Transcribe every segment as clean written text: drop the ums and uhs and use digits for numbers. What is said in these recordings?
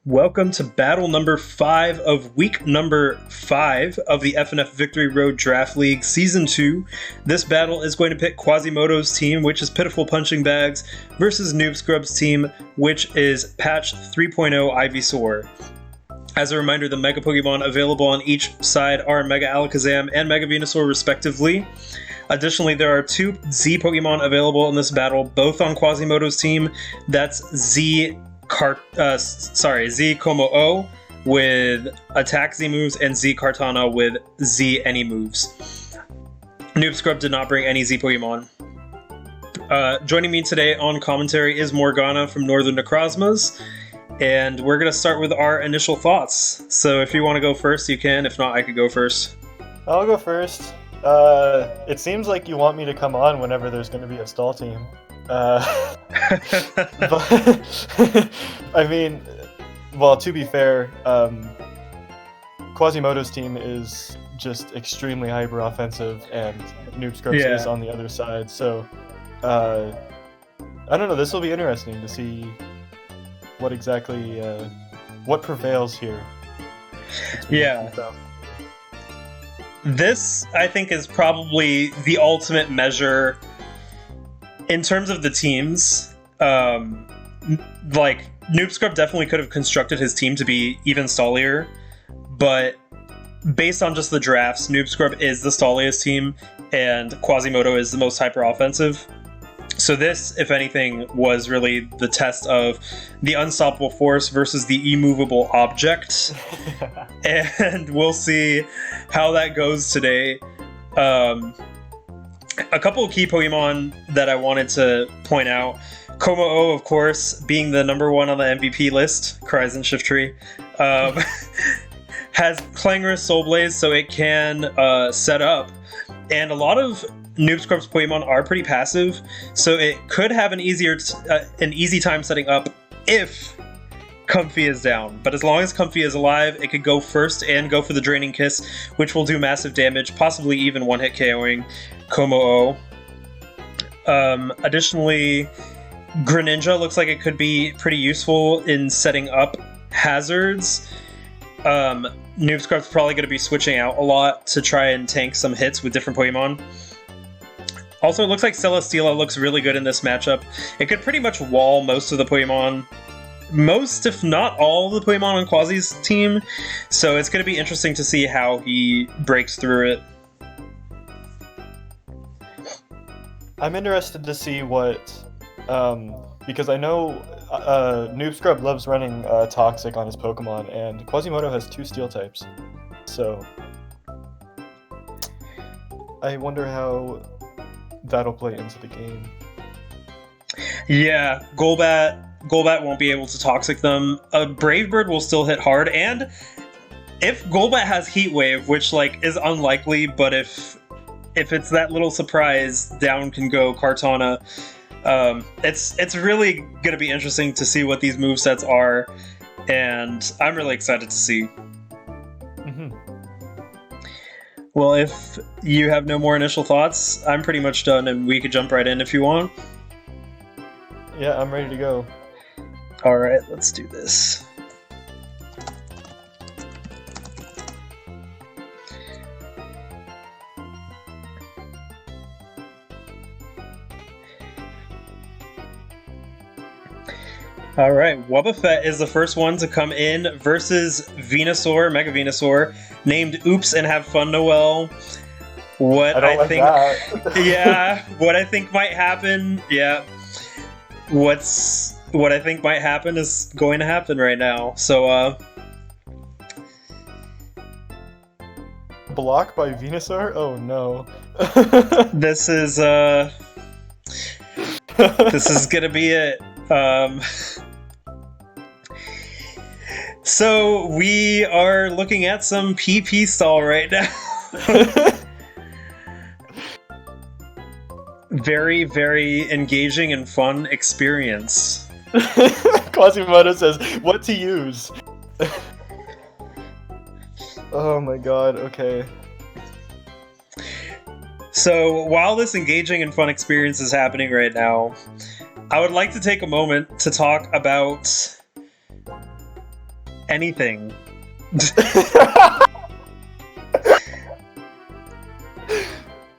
Welcome to battle number 5 of week number 5 of the FnF Victory Road Draft League Season 2. This battle is going to pit Quasimodo's team, which is Pitiful Punching Bags, versus Noob Scrub's team, which is Patch 3.0 Ivysaurs. As a reminder, the Mega Pokemon available on each side are Mega Alakazam and Mega Venusaur respectively. Additionally, there are 2 Z Pokemon available in this battle, both on Quasimodo's team. That's Z Como-O with Attack Z moves and Z Kartana with Z Any moves. Noob Scrub did not bring any Z Pokemon. Joining me today on commentary is Morgana from Northern Necrozmas, and we're going to start with our initial thoughts. So if you want to go first, you can. If not, I could go first. I'll go first. It seems like you want me to come on whenever there's going to be a stall team. But I mean, well, to be fair, Quasimodo's team is just extremely hyper offensive, and Noob Scrubs is on the other side. So, I don't know. This will be interesting to see what exactly what prevails here. Yeah. This, I think, is probably the ultimate measure in terms of the teams. Like, Noob Scrub definitely could have constructed his team to be even stallier, but based on just the drafts, Noob Scrub is the stalliest team, and Quasimodo is the most hyper-offensive. So this, if anything, was really the test of the unstoppable force versus the immovable object. And we'll see how that goes today. A couple of key Pokemon that I wanted to point out. Como-O, of course, being the number 1 on the MVP list, cries in Shiftry, has Clangorous Soul Blaze, so it can set up. And a lot of Noob Scrub's Pokemon are pretty passive, so it could have an easy time setting up if Comfy is down. But as long as Comfy is alive, it could go first and go for the Draining Kiss, which will do massive damage, possibly even one-hit KOing Como-O. Additionally, Greninja looks like it could be pretty useful in setting up hazards. Noob Scrub's probably going to be switching out a lot to try and tank some hits with different Pokemon. Also, it looks like Celesteela looks really good in this matchup. It could pretty much wall most of the Pokemon. Most, if not all, of the Pokemon on Quasi's team. So it's going to be interesting to see how he breaks through it. I'm interested to see what... because I know Noob Scrub loves running Toxic on his Pokemon, and Quasimodo has 2 Steel types. So I wonder how that'll play into the game. Yeah, Golbat won't be able to Toxic them. Brave Bird will still hit hard, and if Golbat has Heat Wave, which is unlikely, but if it's that little surprise, down can go Kartana. It's really going to be interesting to see what these movesets are, and I'm really excited to see. Mm-hmm. Well, if you have no more initial thoughts, I'm pretty much done, and we could jump right in if you want. Yeah, I'm ready to go. Alright, let's do this. Alright, Wobbuffet is the first one to come in versus Venusaur, Mega Venusaur, named Oops and Have Fun Noel. What I think might happen, what I think might happen is going to happen right now. So, block by Venusaur? Oh no. this is gonna be it. So we are looking at some PP stall right now. Very, very engaging and fun experience. Quasimodo says, what to use? Oh my god, okay. So while this engaging and fun experience is happening right now, I would like to take a moment to talk about anything.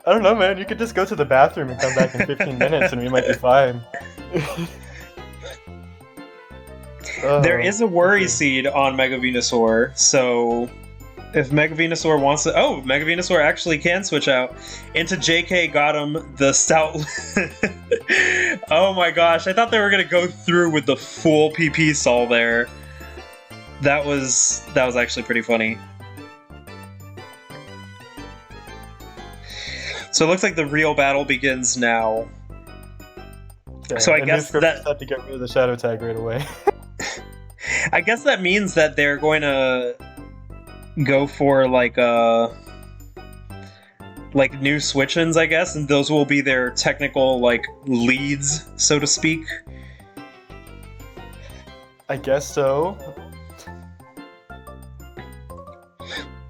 I don't know, man. You could just go to the bathroom and come back in 15 minutes and we might be fine. There is a worry seed on Mega Venusaur, so if Mega Venusaur wants to... Oh, Mega Venusaur actually can switch out into JK. Got him the stout... Oh my gosh, I thought they were going to go through with the full PP Sol there. That was actually pretty funny. So it looks like the real battle begins now. Yeah, so I guess that had to get rid of the shadow tag right away. I guess that means that they're going to go for like new switch-ins, I guess, and those will be their technical like leads, so to speak. I guess so.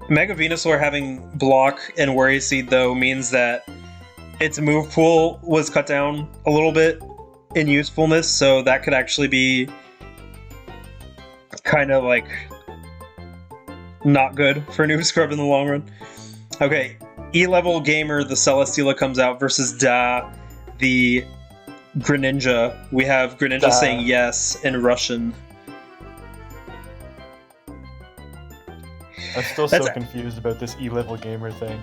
Mega Venusaur having block and worry seed though means that its move pool was cut down a little bit in usefulness, so that could actually be kind of like not good for Noob Scrub in the long run. Okay, E-level gamer, the Celesteela comes out versus Da, the Greninja. We have Greninja saying yes in Russian. I'm still so confused about this E-level gamer thing.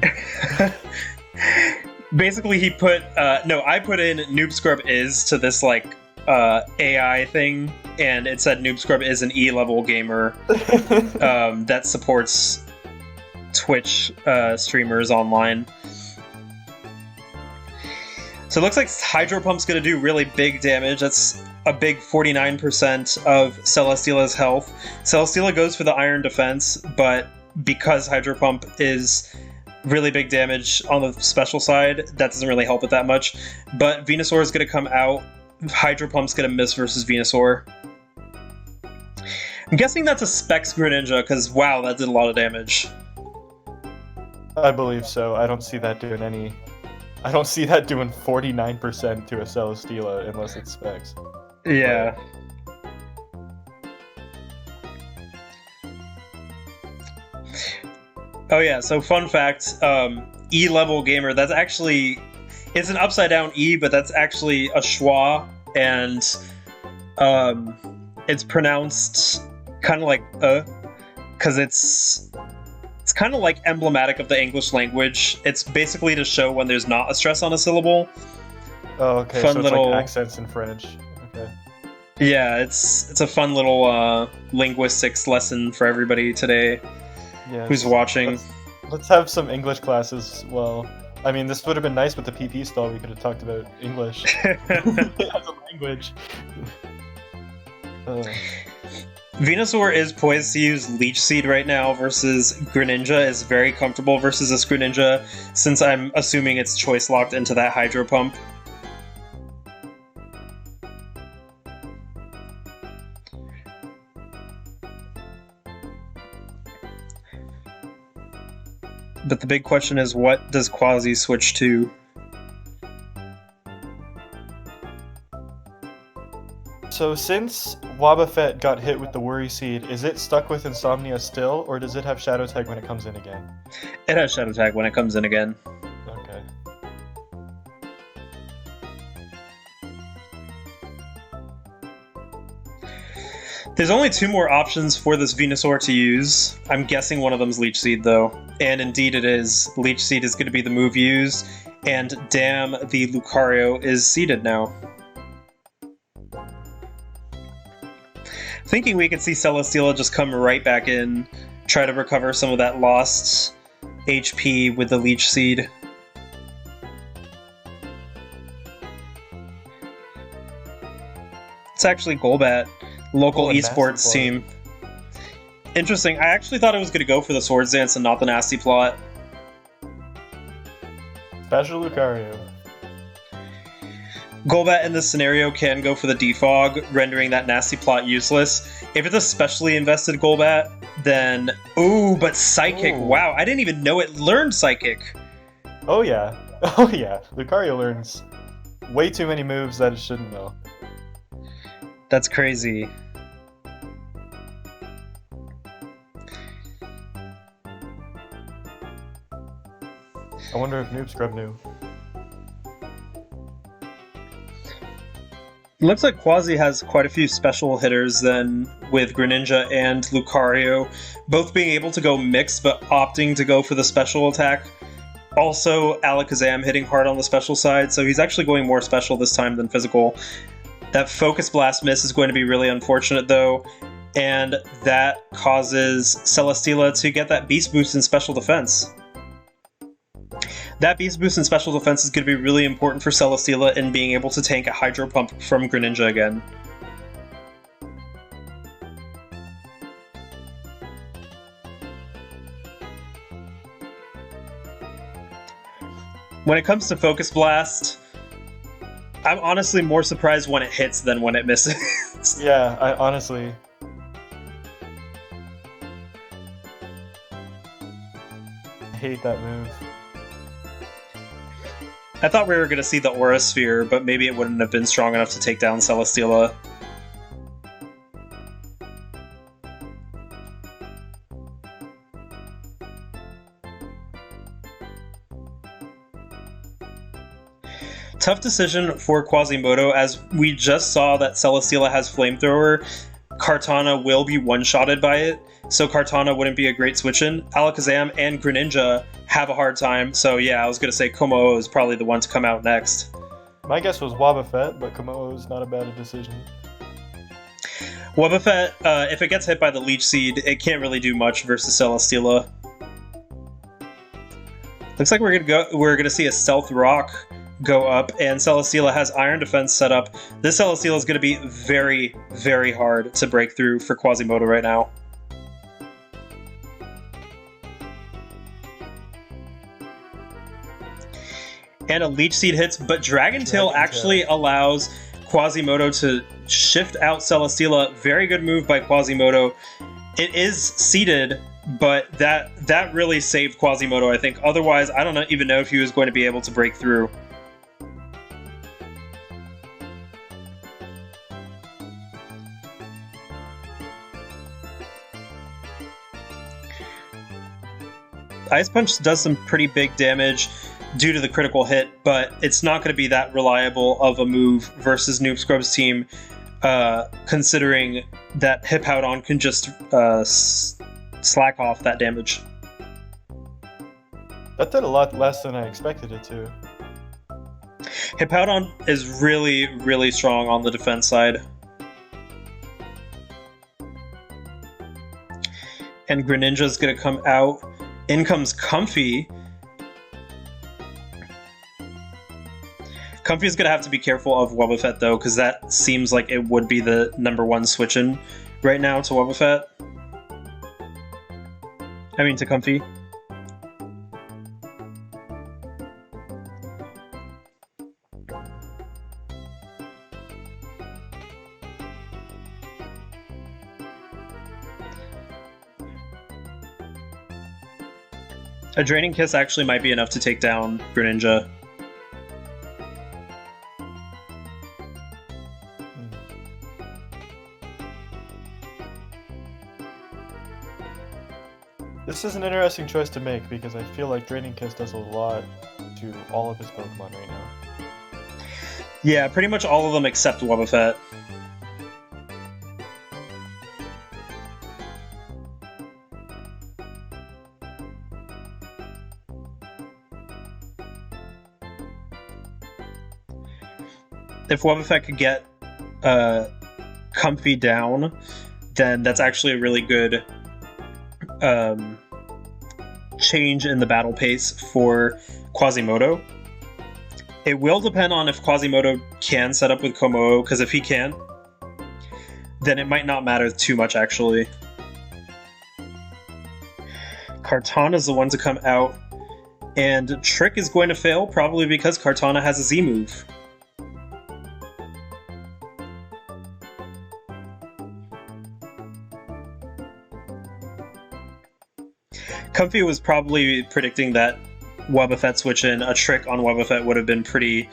Basically, he put I put in Noob Scrub is to this like AI thing, and it said Noob Scrub is an E-level gamer that supports Twitch streamers online. So it looks like Hydro Pump's going to do really big damage. That's a big 49% of Celesteela's health. Celesteela goes for the Iron Defense, but because Hydro Pump is really big damage on the special side, that doesn't really help it that much. But Venusaur is going to come out. Hydro Pump's going to miss versus Venusaur. I'm guessing that's a Specs Greninja, because wow, that did a lot of damage. I believe so. I don't see that doing any... I don't see that doing 49% to a Celesteela unless it's Specs. Yeah. Oh yeah, so fun fact, E-level gamer, that's actually... It's an upside down E, but that's actually a schwa, and it's pronounced kind of like because it's kind of like emblematic of the English language. It's basically to show when there's not a stress on a syllable. Oh, okay, fun so it's little... like accents in French. Okay. Yeah, it's a fun little linguistics lesson for everybody today who's watching. Let's have some English classes. Well, I mean, this would have been nice with the PP stall. We could have talked about English as a language. Venusaur is poised to use Leech Seed right now versus Greninja is very comfortable versus this Greninja, since I'm assuming it's choice locked into that Hydro Pump. But the big question is, what does Quasi switch to? So since Wobbuffet got hit with the Worry Seed, is it stuck with Insomnia still, or does it have Shadow Tag when it comes in again? It has Shadow Tag when it comes in again. Okay. There's only two more options for this Venusaur to use. I'm guessing one of them's Leech Seed, though. And indeed it is. Leech Seed is going to be the move used, and damn, the Lucario is seeded now. Thinking we could see Celesteela just come right back in, try to recover some of that lost HP with the Leech Seed. It's actually Golbat, local esports team. Interesting. I actually thought it was going to go for the Swords Dance and not the Nasty Plot. Special Lucario. Golbat in this scenario can go for the Defog, rendering that Nasty Plot useless. If it's a specially invested Golbat, then... Ooh, but Psychic. Ooh. Wow, I didn't even know it learned Psychic. Oh yeah. Oh yeah. Lucario learns way too many moves that it shouldn't know. That's crazy. I wonder if Noob Scrub knew. Looks like Quasi has quite a few special hitters then, with Greninja and Lucario, both being able to go mixed but opting to go for the special attack. Also, Alakazam hitting hard on the special side, so he's actually going more special this time than physical. That Focus Blast miss is going to be really unfortunate though, and that causes Celesteela to get that Beast Boost in special defense. That Beast Boost in special defense is going to be really important for Celesteela in being able to tank a Hydro Pump from Greninja again. When it comes to Focus Blast, I'm honestly more surprised when it hits than when it misses. Yeah, I honestly... hate that move. I thought we were going to see the Aura Sphere, but maybe it wouldn't have been strong enough to take down Celesteela. Tough decision for Quasimodo, as we just saw that Celesteela has Flamethrower. Kartana will be one-shotted by it, so Kartana wouldn't be a great switch-in. Alakazam and Greninja have a hard time, so yeah, I was going to say Komo is probably the one to come out next. My guess was Wobbuffet, but Komo is not a bad decision. Wobbuffet, if it gets hit by the Leech Seed, it can't really do much versus Celesteela. Looks like we're gonna see a Stealth Rock go up, and Celesteela has Iron Defense set up. This Celesteela is going to be very, very hard to break through for Quasimodo right now. And a Leech Seed hits, but Dragon Tail actually allows Quasimodo to shift out Celesteela. Very good move by Quasimodo. It is seeded, but that really saved Quasimodo, I think. Otherwise, I don't even know if he was going to be able to break through. Ice Punch does some pretty big damage due to the critical hit, but it's not going to be that reliable of a move versus Noob Scrub's team, considering that Hippowdon can just slack off that damage. That did a lot less than I expected it to. Hippowdon is really, really strong on the defense side. And Greninja's going to come out. In comes Comfy. Comfy's going to have to be careful of Wobbuffet, though, because that seems like it would be the #1 switch-in right now to Wobbuffet. I mean, to Comfy. A Draining Kiss actually might be enough to take down Greninja. This is an interesting choice to make because I feel like Draining Kiss does a lot to all of his Pokemon right now. Yeah, pretty much all of them except Wobbuffet. If Wobbuffet could get Comfy down, then that's actually a really good change in the battle pace for Quasimodo. It will depend on if Quasimodo can set up with Komodo, because if he can, then it might not matter too much, actually. Kartana is the one to come out, and Trick is going to fail, probably because Kartana has a Z move. Comfy was probably predicting that Wobbuffet switch in. A Trick on Wobbuffet would have been pretty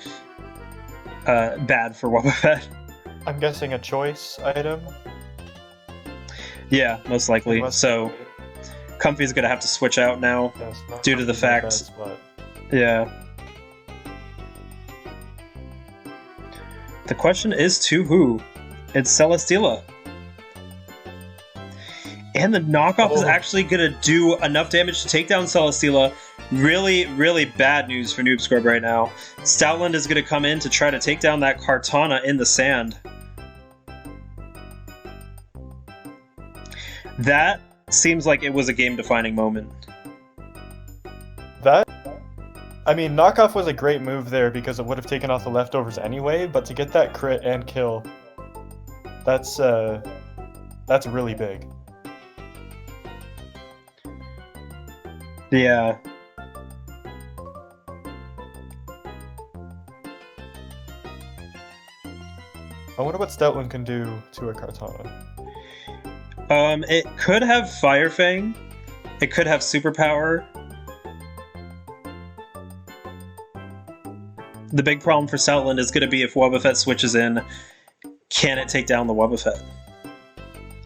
bad for Wobbuffet. I'm guessing a choice item? Yeah, most likely. So Comfy's going to have to switch out now due to the fact... Yeah. The question is to who? It's Celesteela. And the knockoff is actually going to do enough damage to take down Celesteela. Really, really bad news for Noob Scrub right now. Stoutland is going to come in to try to take down that Kartana in the sand. That seems like it was a game-defining moment. I mean, knockoff was a great move there because it would have taken off the leftovers anyway, but to get that crit and kill, that's really big. Yeah. I wonder what Stoutland can do to a Kartana. It could have Fire Fang. It could have Superpower. The big problem for Stoutland is going to be if Wobbuffet switches in, can it take down the Wobbuffet?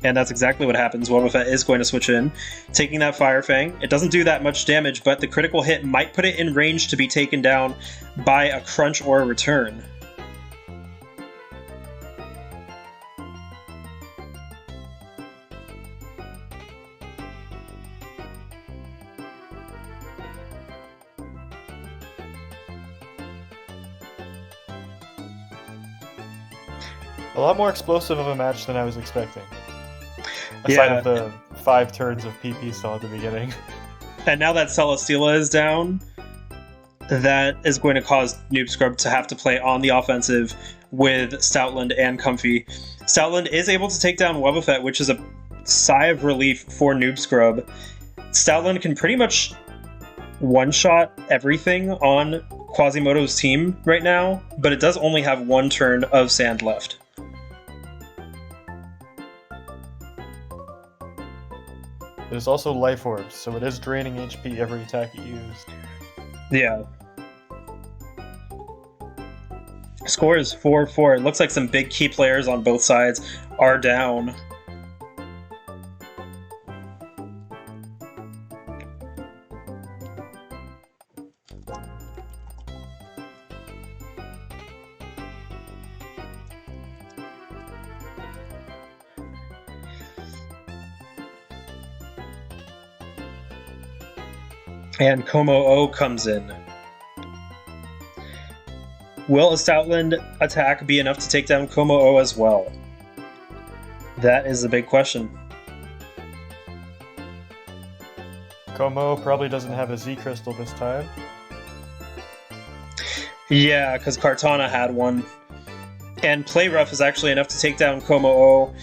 And that's exactly what happens. Wobbuffet is going to switch in, taking that Fire Fang. It doesn't do that much damage, but the critical hit might put it in range to be taken down by a Crunch or a Return. A lot more explosive of a match than I was expecting. Aside of the 5 turns of PP still at the beginning. And now that Celesteela is down, that is going to cause Noob Scrub to have to play on the offensive with Stoutland and Comfy. Stoutland is able to take down Wobbuffet, which is a sigh of relief for Noob Scrub. Stoutland can pretty much one-shot everything on Quasimodo's team right now, but it does only have 1 turn of sand left. There's also Life Orbs, so it is draining HP every attack it used. Yeah. Score is 4-4. It looks like some big key players on both sides are down. And Como-O comes in. Will a Stoutland attack be enough to take down Como-O as well? That is the big question. Como probably doesn't have a Z Crystal this time. Yeah, because Kartana had one. And Play Rough is actually enough to take down Como-O.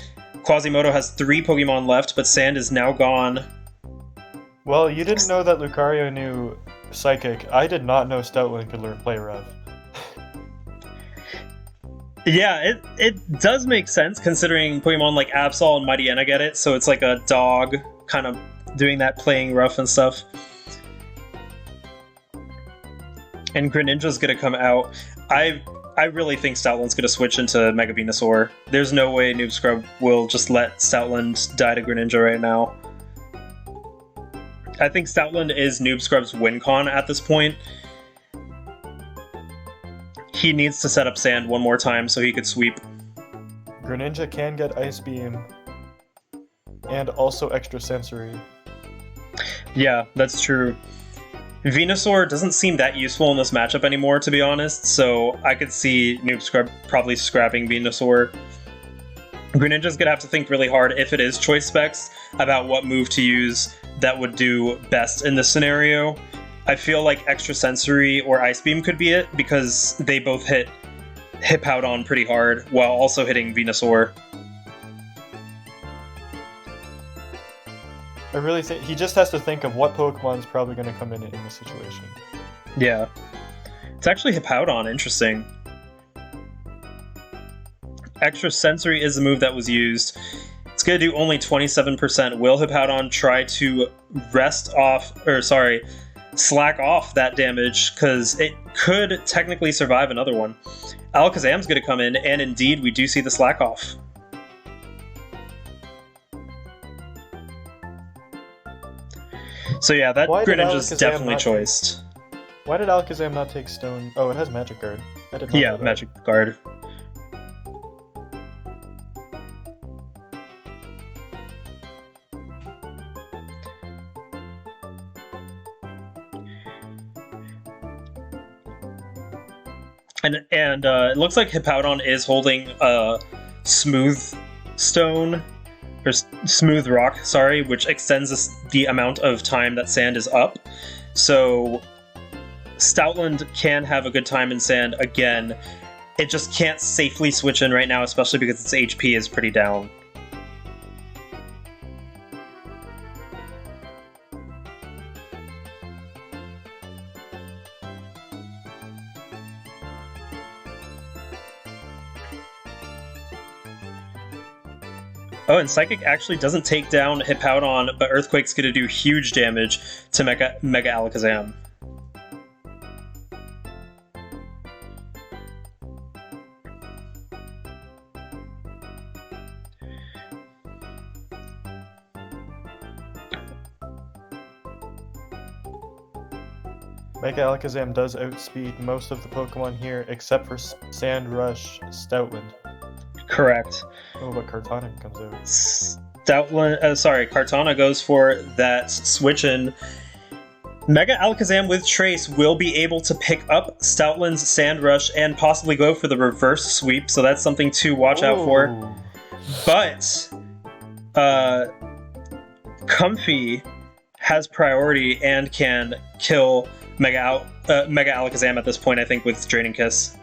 Quasimodo has 3 Pokemon left, but Sand is now gone. Well, you didn't know that Lucario knew Psychic. I did not know Stoutland could learn Play Rough. Yeah, it does make sense considering Pokemon like Absol and Mightyena get it, so it's like a dog kind of doing that playing rough and stuff. And Greninja's gonna come out. I really think Stoutland's gonna switch into Mega Venusaur. There's no way Noob Scrub will just let Stoutland die to Greninja right now. I think Stoutland is Noob Scrub's win con at this point. He needs to set up Sand one more time so he could sweep. Greninja can get Ice Beam, and also Extra Sensory. Yeah, that's true. Venusaur doesn't seem that useful in this matchup anymore, to be honest, so I could see Noob Scrub probably scrapping Venusaur. Greninja's gonna have to think really hard, if it is choice specs, about what move to use that would do best in this scenario. I feel like Extra Sensory or Ice Beam could be it, because they both hit Hippowdon pretty hard, while also hitting Venusaur. I really think he just has to think of what Pokemon's probably going to come in this situation. Yeah. It's actually Hippowdon, interesting. Extra Sensory is the move that was used. It's going to do only 27%. Will Hippowdon try to slack off that damage, because it could technically survive another one. Alakazam's going to come in, and indeed we do see the slack off. So yeah, that Greninja's definitely choiced. Why did Alakazam not take Stone? Oh, it has Magic Guard. I didn't know Yeah, that. Magic Guard. And it looks like Hippowdon is holding a Smooth Stone, or Smooth Rock, sorry, which extends the amount of time that Sand is up. So Stoutland can have a good time in Sand again. It just can't safely switch in right now, especially because its HP is pretty down. Oh, and Psychic actually doesn't take down Hippowdon, but Earthquake's going to do huge damage to Mega Alakazam. Mega Alakazam does outspeed most of the Pokemon here, except for Sand Rush Stoutland. Correct. Oh, but Kartana comes out. Kartana goes for that switch-in. Mega Alakazam with Trace will be able to pick up Stoutland's Sand Rush and possibly go for the reverse sweep, so that's something to watch out for. But Comfey has priority and can kill Mega Alakazam at this point, I think, with Draining Kiss.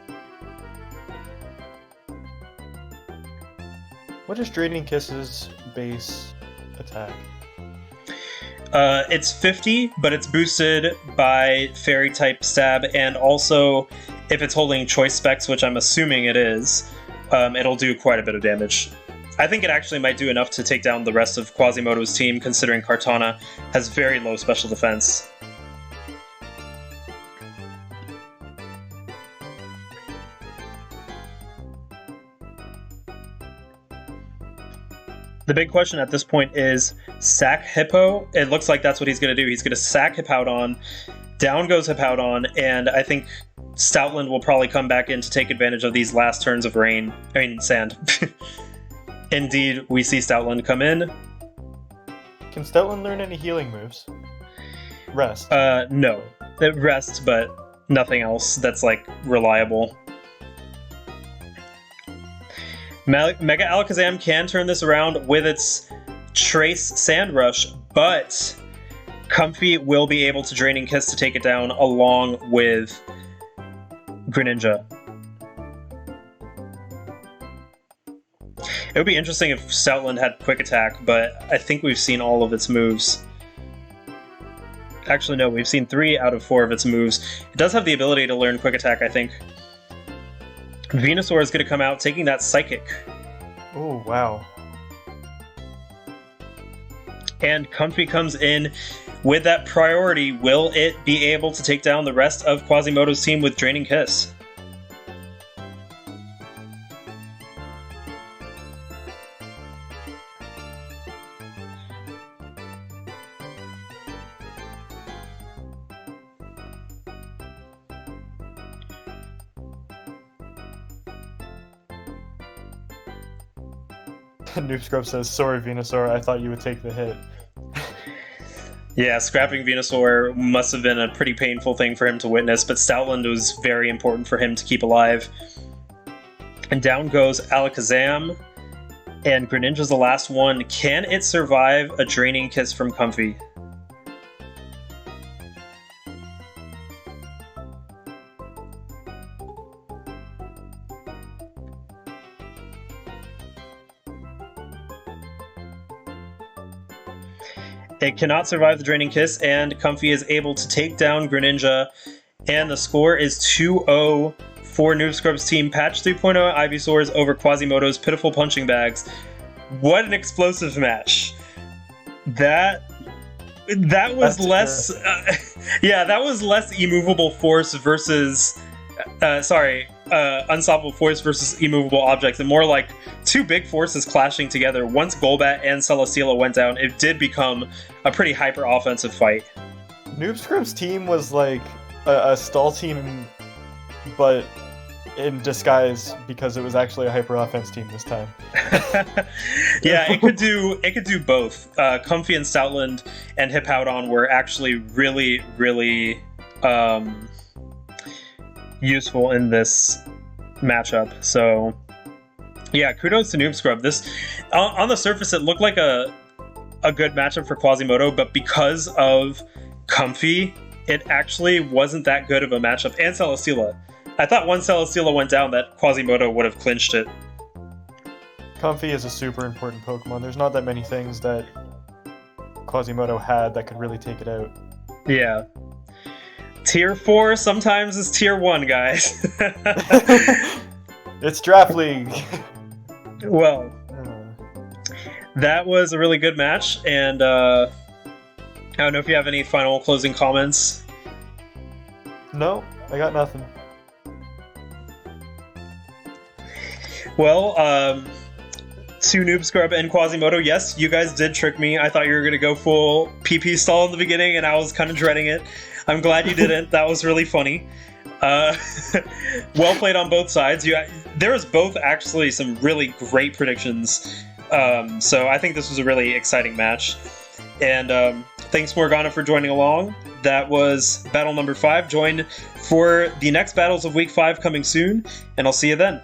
What is Draining Kiss's base attack? It's 50, but it's boosted by Fairy-type Stab, and also, if it's holding Choice Specs, which I'm assuming it is, it'll do quite a bit of damage. I think it actually might do enough to take down the rest of Quasimodo's team, considering Kartana has very low special defense. The big question at this point is sack Hippo. It looks like that's what he's going to do. He's going to sack Hippowdon. Down goes Hippowdon, and I think Stoutland will probably come back in to take advantage of these last turns of sand. Indeed, we see Stoutland come in. Can Stoutland learn any healing moves? Rest. No. It rests, but nothing else that's, like, reliable. Mega Alakazam can turn this around with its Trace Sand Rush, but Comfey will be able to Draining Kiss to take it down along with Greninja. It would be interesting if Stoutland had Quick Attack, but I think we've seen all of its moves. Actually, no, we've seen 3 out of 4 of its moves. It does have the ability to learn Quick Attack, I think. Venusaur is going to come out, taking that Psychic. Oh, wow. And Comfey comes in with that priority. Will it be able to take down the rest of Quasimodo's team with Draining Kiss? Noob Scrub says, sorry Venusaur, I thought you would take the hit. Yeah, scrapping Venusaur must have been a pretty painful thing for him to witness, but Stoutland was very important for him to keep alive. And down goes Alakazam, and Greninja's the last one. Can it survive a Draining Kiss from Comfey? It cannot survive the Draining Kiss, and Comfey is able to take down Greninja, and the score is 2-0 for Noob Scrub's team. Patch 3.0 Ivysaurs over Quasimodo's Pitiful Punching Bags. What an explosive match. That was less... that was less Immovable Force versus... Unstoppable Force versus Immovable Objects, and more like two big forces clashing together. Once Golbat and Celesteela went down, it did become a pretty hyper-offensive fight. Noob Scrub's team was like a stall team, but in disguise because it was actually a hyper offense team this time. Yeah, it could do both. Comfy and Stoutland and Hippowdon were actually really, really useful in this matchup. So yeah, kudos to Noob Scrub. This on the surface it looked like a good matchup for Quasimodo, but because of Comfy, it actually wasn't that good of a matchup. And Celesteela. I thought once Celesteela went down that Quasimodo would have clinched it. Comfy is a super important Pokemon. There's not that many things that Quasimodo had that could really take it out. Yeah. Tier 4 sometimes is Tier 1, guys. It's Draft League. Well, that was a really good match, and I don't know if you have any final closing comments. No, I got nothing. Well, to Noob Scrub and Quasimodo, yes, you guys did trick me. I thought you were going to go full PP stall in the beginning, and I was kind of dreading it. I'm glad you didn't. That was really funny. Well played on both sides. There was both actually some really great predictions. So I think this was a really exciting match. And thanks, Morgana, for joining along. That was battle number 5. Join for the next battles of Week 5 coming soon, and I'll see you then.